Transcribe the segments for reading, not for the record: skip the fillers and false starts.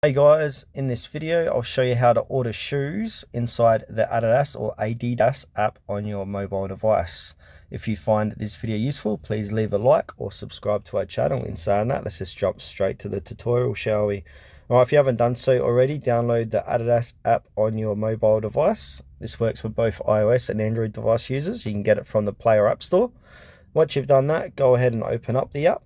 Hey guys, in this video I'll show you how to order shoes inside the Adidas or Adidas app on your mobile device. If you find this video useful, please leave a like or subscribe to our channel. In saying that, let's just jump straight to the tutorial, shall we? Alright, if you haven't done so already, download the Adidas app on your mobile device. This works for both iOS and Android device users. You can get it from the Play or App Store. Once you've done that, go ahead and open up the app.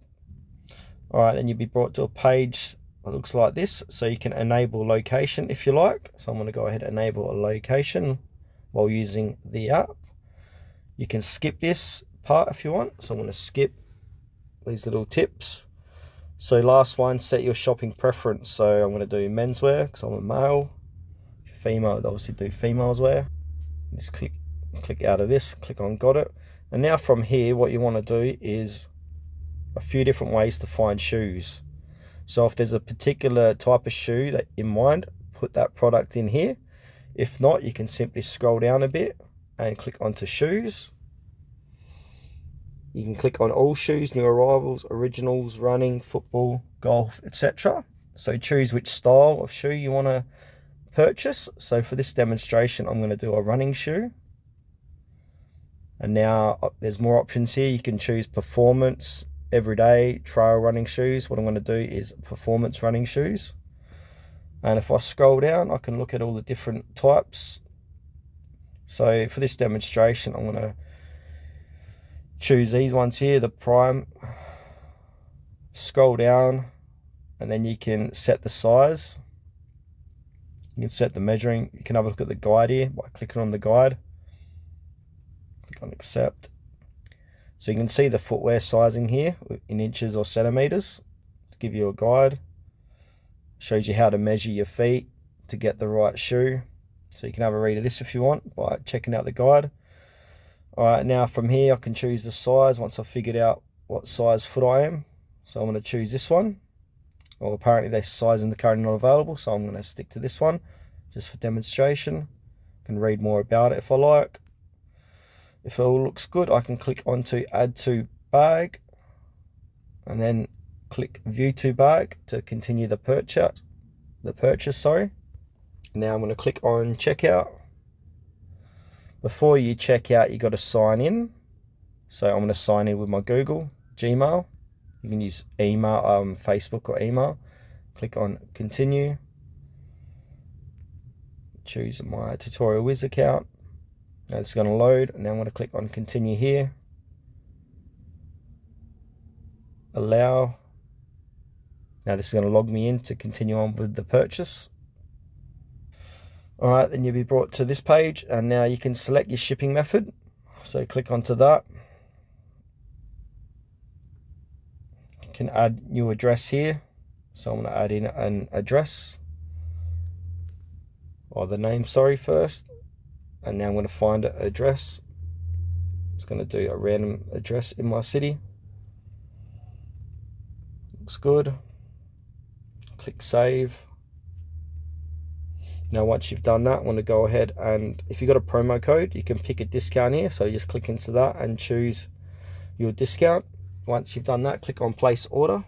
Alright, then you'll be brought to a page. It looks like this, so you can enable location if you like. So I'm going to go ahead and enable a location while using the app. You can skip this part if you want, so I'm going to skip these little tips. So last one, set your shopping preference. So I'm going to do menswear because I'm a male. Female, I'd obviously do females wear. Just click out of this, click on got it. And now from here, what you want to do is a few different ways to find shoes. So if there's a particular type of shoe that in mind, put that product in here. If not, you can simply scroll down a bit and click onto shoes. You can click on all shoes, new arrivals, originals, running, football, golf, etc. So choose which style of shoe you want to purchase. So for this demonstration, I'm going to do a running shoe. And now there's more options here. You can choose performance, everyday, trail running shoes. What I'm going to do is performance running shoes. And if I scroll down, I can look at all the different types. So for this demonstration, I'm going to choose these ones here, the Prime. Scroll down, and then you can set the size. You can set the measuring. You can have a look at the guide here by clicking on the guide. Click on accept. So you can see the footwear sizing here in inches or centimeters to give you a guide. Shows you how to measure your feet to get the right shoe. So you can have a read of this if you want by checking out the guide. Alright, now from here I can choose the size once I've figured out what size foot I am. So I'm going to choose this one. Well, apparently this size is currently not available, so I'm going to stick to this one just for demonstration. I can read more about it if I like. If it all looks good, I can click onto add to bag and then click view to bag to continue the purchase. Now I'm going to click on checkout. Before you check out, you got to sign in. So I'm going to sign in with my Google, Gmail. You can use email, Facebook or email. Click on continue. Choose my Tutorial Wiz account. Now it's going to load, and now I'm going to click on continue here. Allow. Now this is going to log me in to continue on with the purchase. Alright, then you'll be brought to this page, and now you can select your shipping method. So click onto that. You can add new address here. So I'm going to add in an address. Or the name, sorry, first. And now I'm going to find an address. It's going to do a random address in my city. Looks good. Click save. Now once you've done that, I want to go ahead and if you've got a promo code, you can pick a discount here. So you just click into that and choose your discount. Once you've done that, click on place order.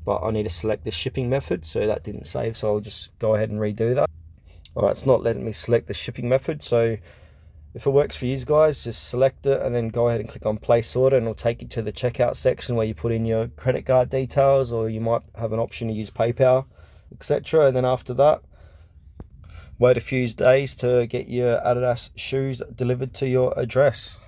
But I need to select the shipping method, so that didn't save, so I'll just go ahead and redo that. Alright, it's not letting me select the shipping method, so if it works for you guys, just select it and then go ahead and click on place order, and it'll take you to the checkout section where you put in your credit card details, or you might have an option to use PayPal, etc. And then after that, wait a few days to get your Adidas shoes delivered to your address.